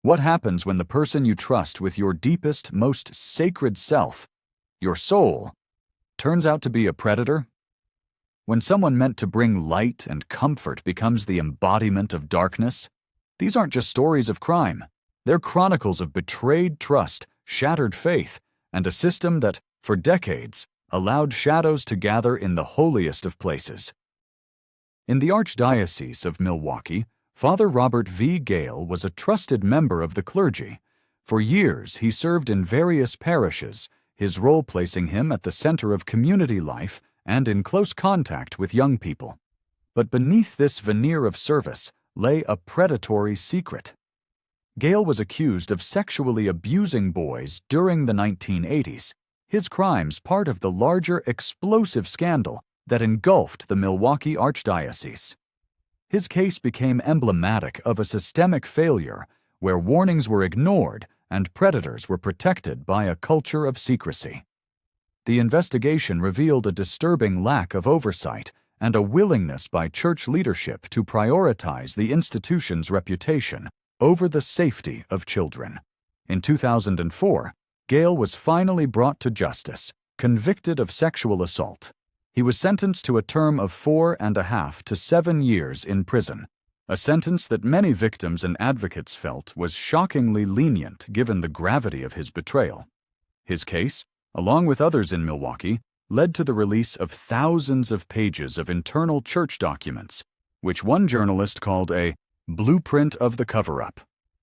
What happens when the person you trust with your deepest, most sacred self, your soul, turns out to be a predator? When someone meant to bring light and comfort becomes the embodiment of darkness? These aren't just stories of crime. They're chronicles of betrayed trust, shattered faith, and a system that, for decades, allowed shadows to gather in the holiest of places. In the Archdiocese of Milwaukee, Father Robert V. Gale was a trusted member of the clergy. For years, he served in various parishes, his role placing him at the center of community life and in close contact with young people. But beneath this veneer of service lay a predatory secret. Gale was accused of sexually abusing boys during the 1980s, his crimes part of the larger explosive scandal that engulfed the Milwaukee Archdiocese. His case became emblematic of a systemic failure where warnings were ignored and predators were protected by a culture of secrecy. The investigation revealed a disturbing lack of oversight and a willingness by church leadership to prioritize the institution's reputation over the safety of children. In 2004, Gale was finally brought to justice, convicted of sexual assault. He was sentenced to a term of 4.5 to 7 years in prison, a sentence that many victims and advocates felt was shockingly lenient given the gravity of his betrayal. His case, along with others in Milwaukee, led to the release of thousands of pages of internal church documents, which one journalist called a blueprint of the cover-up.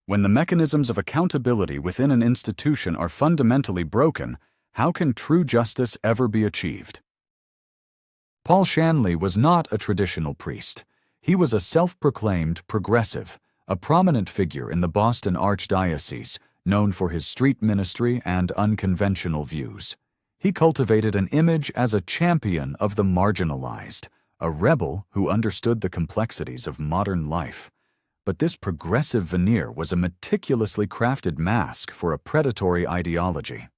When the mechanisms of accountability within an institution are fundamentally broken, how can true justice ever be achieved? Paul Shanley was not a traditional priest. He was a self-proclaimed progressive, a prominent figure in the Boston Archdiocese, known for his street ministry and unconventional views. He cultivated an image as a champion of the marginalized, a rebel who understood the complexities of modern life. But this progressive veneer was a meticulously crafted mask for a predatory ideology.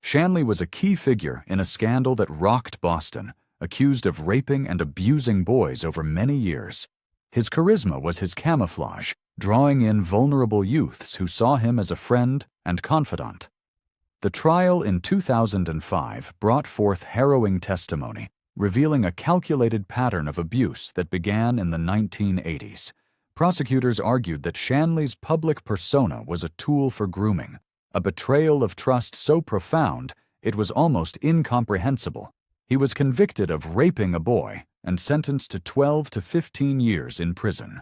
Shanley was a key figure in a scandal that rocked Boston, accused of raping and abusing boys over many years. His charisma was his camouflage, drawing in vulnerable youths who saw him as a friend and confidant. The trial in 2005 brought forth harrowing testimony, revealing a calculated pattern of abuse that began in the 1980s. Prosecutors argued that Shanley's public persona was a tool for grooming, a betrayal of trust so profound it was almost incomprehensible. He was convicted of raping a boy and sentenced to 12 to 15 years in prison.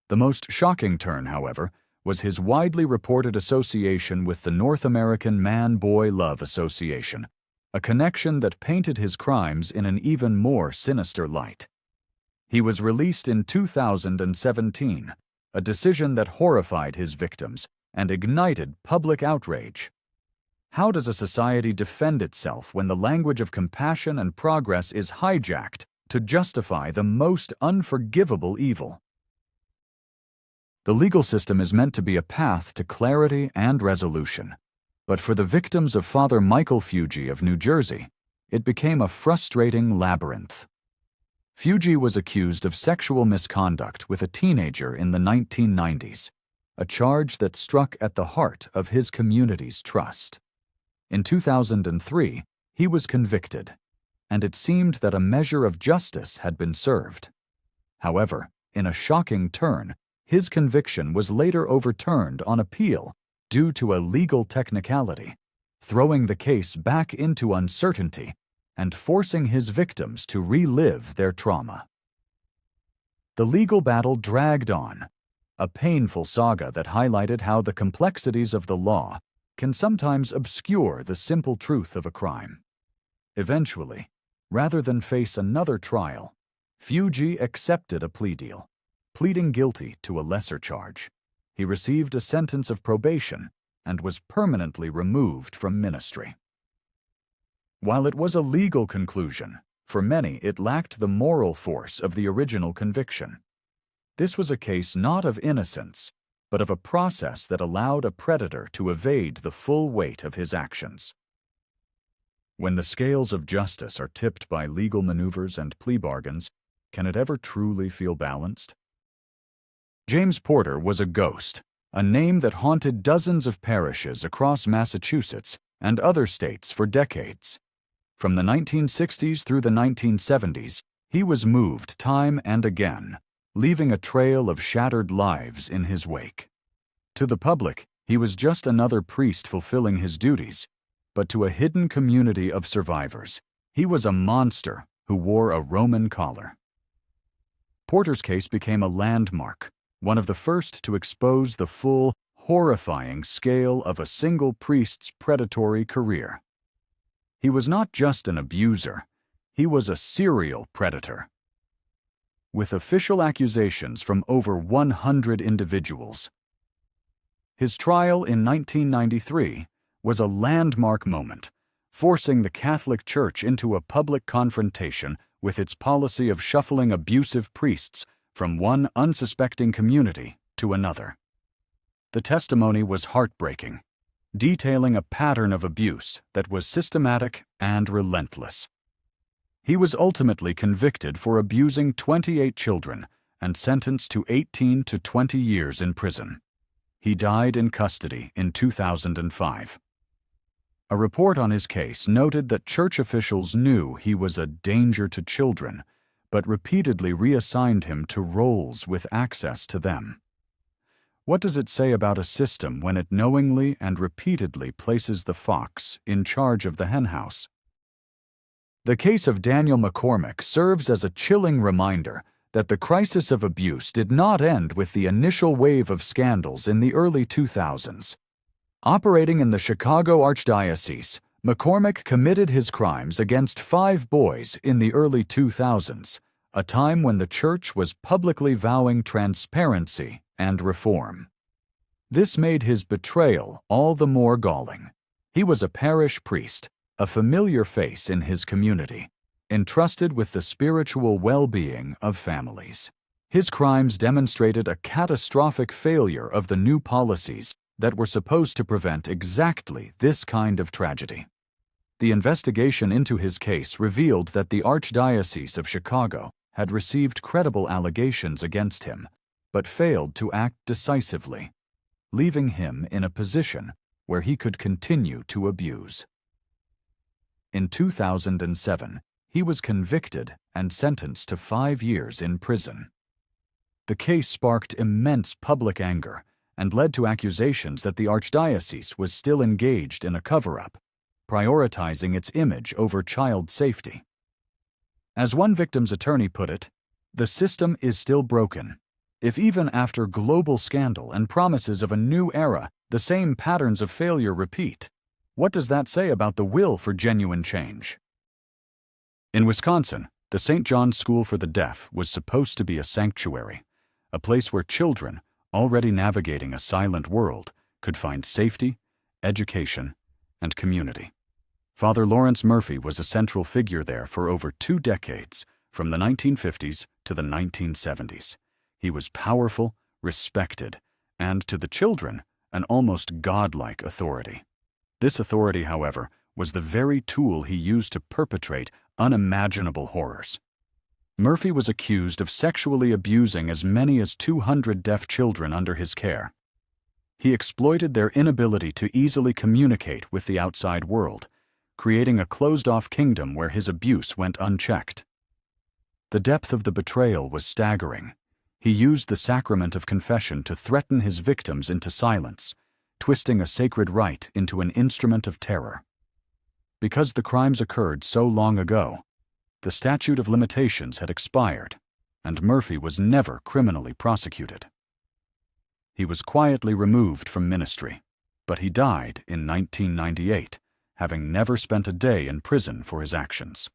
The most shocking turn, however, was his widely reported association with the North American Man-Boy Love Association, a connection that painted his crimes in an even more sinister light. He was released in 2017, a decision that horrified his victims and ignited public outrage. How does a society defend itself when the language of compassion and progress is hijacked to justify the most unforgivable evil? The legal system is meant to be a path to clarity and resolution, but for the victims of Father Michael Fuge of New Jersey, it became a frustrating labyrinth. Fuge was accused of sexual misconduct with a teenager in the 1990s, a charge that struck at the heart of his community's trust. In 2003, he was convicted, and it seemed that a measure of justice had been served. However, in a shocking turn, his conviction was later overturned on appeal due to a legal technicality, throwing the case back into uncertainty and forcing his victims to relive their trauma. The legal battle dragged on, a painful saga that highlighted how the complexities of the law can sometimes obscure the simple truth of a crime. Eventually, rather than face another trial, Fuge accepted a plea deal, pleading guilty to a lesser charge. He received a sentence of probation and was permanently removed from ministry. While it was a legal conclusion, for many it lacked the moral force of the original conviction. This was a case not of innocence, but of a process that allowed a predator to evade the full weight of his actions. When the scales of justice are tipped by legal maneuvers and plea bargains, can it ever truly feel balanced? James Porter was a ghost, a name that haunted dozens of parishes across Massachusetts and other states for decades. From the 1960s through the 1970s, he was moved time and again, leaving a trail of shattered lives in his wake. To the public, he was just another priest fulfilling his duties, but to a hidden community of survivors, he was a monster who wore a Roman collar. Porter's case became a landmark, one of the first to expose the full, horrifying scale of a single priest's predatory career. He was not just an abuser, he was a serial predator. With official accusations from over 100 individuals. His trial in 1993 was a landmark moment, forcing the Catholic Church into a public confrontation with its policy of shuffling abusive priests from one unsuspecting community to another. The testimony was heartbreaking, detailing a pattern of abuse that was systematic and relentless. He was ultimately convicted for abusing 28 children and sentenced to 18 to 20 years in prison. He died in custody in 2005. A report on his case noted that church officials knew he was a danger to children, but repeatedly reassigned him to roles with access to them. What does it say about a system when it knowingly and repeatedly places the fox in charge of the henhouse? The case of Daniel McCormick serves as a chilling reminder that the crisis of abuse did not end with the initial wave of scandals in the early 2000s. Operating in the Chicago Archdiocese, McCormick committed his crimes against 5 boys in the early 2000s, a time when the church was publicly vowing transparency and reform. This made his betrayal all the more galling. He was a parish priest, a familiar face in his community, entrusted with the spiritual well-being of families. His crimes demonstrated a catastrophic failure of the new policies that were supposed to prevent exactly this kind of tragedy. The investigation into his case revealed that the Archdiocese of Chicago had received credible allegations against him, but failed to act decisively, leaving him in a position where he could continue to abuse. In 2007, he was convicted and sentenced to 5 years in prison. The case sparked immense public anger and led to accusations that the Archdiocese was still engaged in a cover-up, prioritizing its image over child safety. As one victim's attorney put it, "The system is still broken. If even after global scandal and promises of a new era, the same patterns of failure repeat, what does that say about the will for genuine change?" In Wisconsin, the St. John's School for the Deaf was supposed to be a sanctuary, a place where children, already navigating a silent world, could find safety, education, and community. Father Lawrence Murphy was a central figure there for over 2 decades, from the 1950s to the 1970s. He was powerful, respected, and to the children, an almost godlike authority. This authority, however, was the very tool he used to perpetrate unimaginable horrors. Murphy was accused of sexually abusing as many as 200 deaf children under his care. He exploited their inability to easily communicate with the outside world, creating a closed-off kingdom where his abuse went unchecked. The depth of the betrayal was staggering. He used the sacrament of confession to threaten his victims into silence, twisting a sacred rite into an instrument of terror. Because the crimes occurred so long ago, the statute of limitations had expired, and Murphy was never criminally prosecuted. He was quietly removed from ministry, but he died in 1998, having never spent a day in prison for his actions.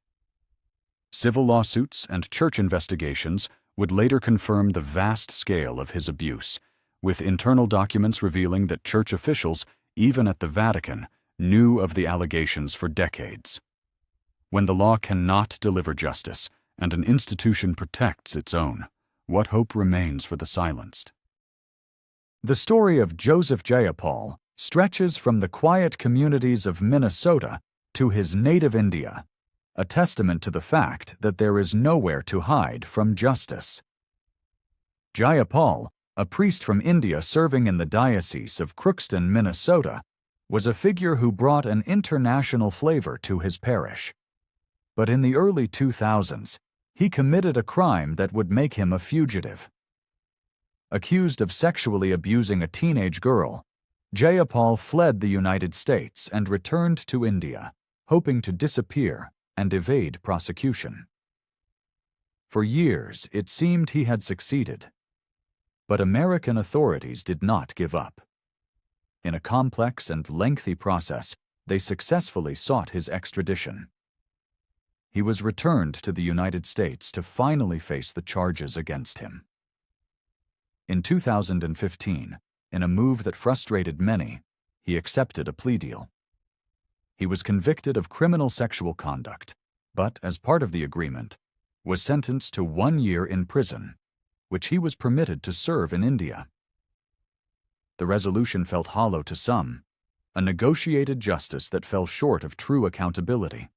Civil lawsuits and church investigations would later confirm the vast scale of his abuse, with internal documents revealing that church officials, even at the Vatican, knew of the allegations for decades. When the law cannot deliver justice, and an institution protects its own, what hope remains for the silenced? The story of Joseph Jayapal stretches from the quiet communities of Minnesota to his native India, a testament to the fact that there is nowhere to hide from justice. Jayapal, a priest from India serving in the Diocese of Crookston, Minnesota, was a figure who brought an international flavor to his parish. But in the early 2000s, he committed a crime that would make him a fugitive. Accused of sexually abusing a teenage girl, Jayapal fled the United States and returned to India, hoping to disappear and evade prosecution. For years, it seemed he had succeeded. But American authorities did not give up. In a complex and lengthy process, they successfully sought his extradition. He was returned to the United States to finally face the charges against him. In 2015, in a move that frustrated many, he accepted a plea deal. He was convicted of criminal sexual conduct, but as part of the agreement, was sentenced to 1 year in prison, which he was permitted to serve in India. The resolution felt hollow to some, a negotiated justice that fell short of true accountability.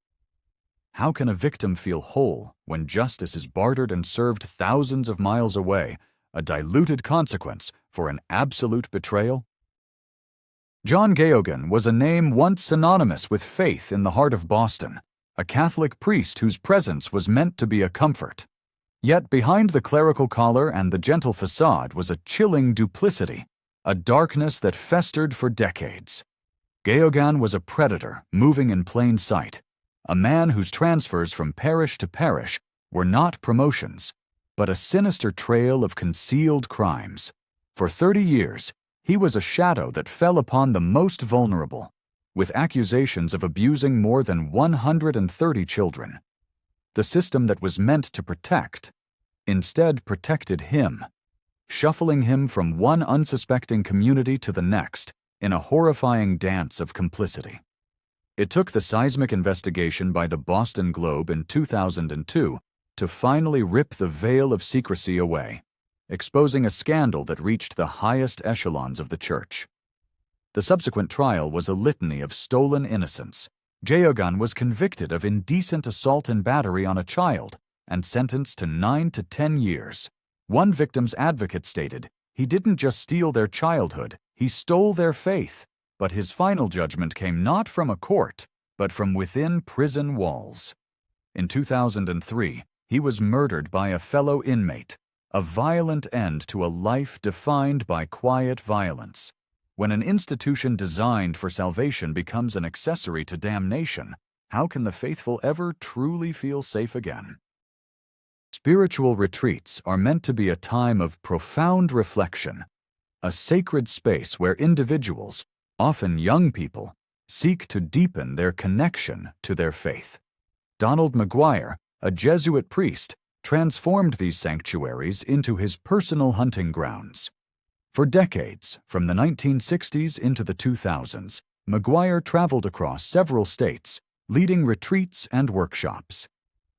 How can a victim feel whole when justice is bartered and served thousands of miles away, a diluted consequence for an absolute betrayal? John Geoghegan was a name once synonymous with faith in the heart of Boston, a Catholic priest whose presence was meant to be a comfort. Yet behind the clerical collar and the gentle facade was a chilling duplicity, a darkness that festered for decades. Geoghegan was a predator moving in plain sight, a man whose transfers from parish to parish were not promotions, but a sinister trail of concealed crimes. For 30 years, he was a shadow that fell upon the most vulnerable, with accusations of abusing more than 130 children. The system that was meant to protect, instead protected him, shuffling him from one unsuspecting community to the next in a horrifying dance of complicity. It took the seismic investigation by the Boston Globe in 2002 to finally rip the veil of secrecy away, exposing a scandal that reached the highest echelons of the church. The subsequent trial was a litany of stolen innocence. Geoghegan was convicted of indecent assault and battery on a child and sentenced to 9 to 10 years. One victim's advocate stated, "He didn't just steal their childhood, he stole their faith." But his final judgment came not from a court, but from within prison walls. In 2003, he was murdered by a fellow inmate, a violent end to a life defined by quiet violence. When an institution designed for salvation becomes an accessory to damnation, how can the faithful ever truly feel safe again? Spiritual retreats are meant to be a time of profound reflection, a sacred space where individuals, often young people, seek to deepen their connection to their faith. Donald McGuire, a Jesuit priest, transformed these sanctuaries into his personal hunting grounds. For decades, from the 1960s into the 2000s, McGuire traveled across several states, leading retreats and workshops.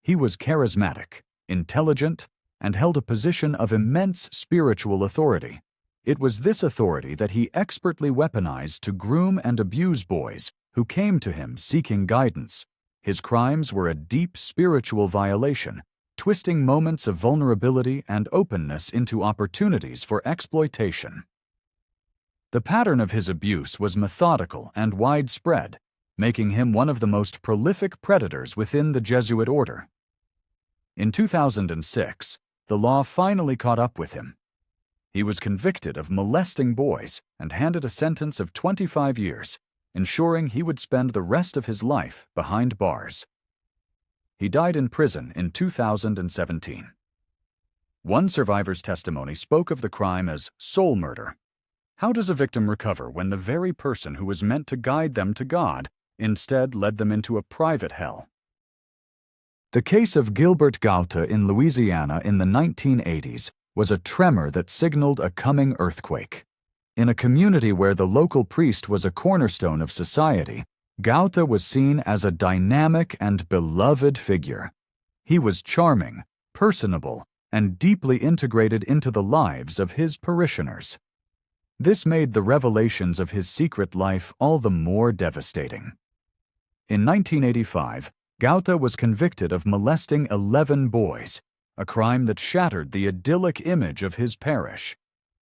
He was charismatic, intelligent, and held a position of immense spiritual authority. It was this authority that he expertly weaponized to groom and abuse boys who came to him seeking guidance. His crimes were a deep spiritual violation, twisting moments of vulnerability and openness into opportunities for exploitation. The pattern of his abuse was methodical and widespread, making him one of the most prolific predators within the Jesuit order. In 2006, the law finally caught up with him. He was convicted of molesting boys and handed a sentence of 25 years, ensuring he would spend the rest of his life behind bars. He died in prison in 2017. One survivor's testimony spoke of the crime as soul murder. How does a victim recover when the very person who was meant to guide them to God instead led them into a private hell? The case of Gilbert Gauta in Louisiana in the 1980s was a tremor that signaled a coming earthquake. In a community where the local priest was a cornerstone of society, Gauta was seen as a dynamic and beloved figure. He was charming, personable, and deeply integrated into the lives of his parishioners. This made the revelations of his secret life all the more devastating. In 1985, Gauta was convicted of molesting 11 boys, a crime that shattered the idyllic image of his parish.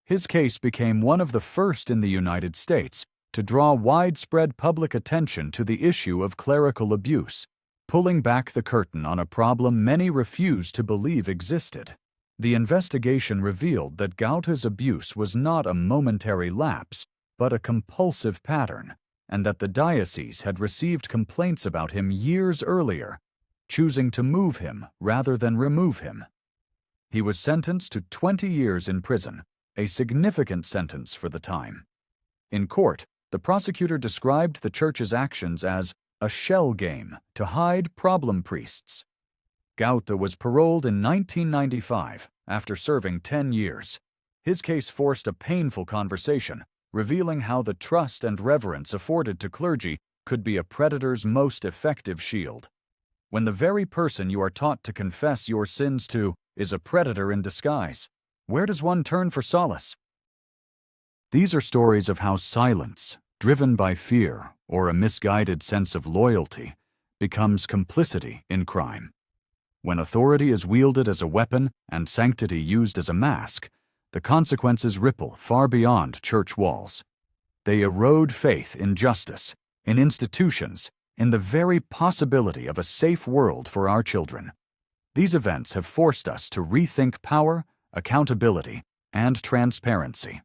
His case became one of the first in the United States to draw widespread public attention to the issue of clerical abuse, pulling back the curtain on a problem many refused to believe existed. The investigation revealed that Gauta's abuse was not a momentary lapse, but a compulsive pattern, and that the diocese had received complaints about him years earlier, choosing to move him rather than remove him. He was sentenced to 20 years in prison, a significant sentence for the time. In court, the prosecutor described the church's actions as a shell game to hide problem priests. Gauta was paroled in 1995 after serving 10 years. His case forced a painful conversation, revealing how the trust and reverence afforded to clergy could be a predator's most effective shield. When the very person you are taught to confess your sins to is a predator in disguise, where does one turn for solace? These are stories of how silence, driven by fear or a misguided sense of loyalty, becomes complicity in crime. When authority is wielded as a weapon and sanctity used as a mask, the consequences ripple far beyond church walls. They erode faith in justice, in institutions, in the very possibility of a safe world for our children. These events have forced us to rethink power, accountability, and transparency.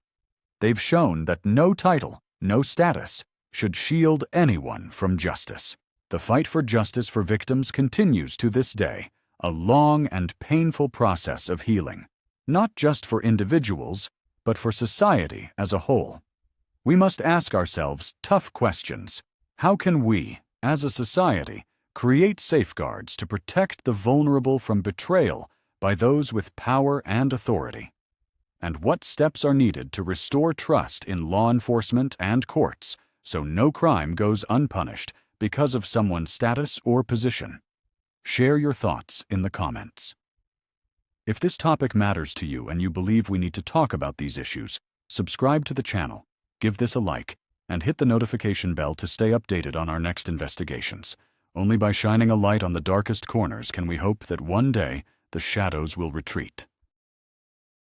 They've shown that no title, no status, should shield anyone from justice. The fight for justice for victims continues to this day, a long and painful process of healing, not just for individuals, but for society as a whole. We must ask ourselves tough questions. How can we, as a society, create safeguards to protect the vulnerable from betrayal by those with power and authority? And what steps are needed to restore trust in law enforcement and courts so no crime goes unpunished because of someone's status or position? Share your thoughts in the comments. If this topic matters to you and you believe we need to talk about these issues, subscribe to the channel, give this a like, and hit the notification bell to stay updated on our next investigations. Only by shining a light on the darkest corners can we hope that one day the shadows will retreat.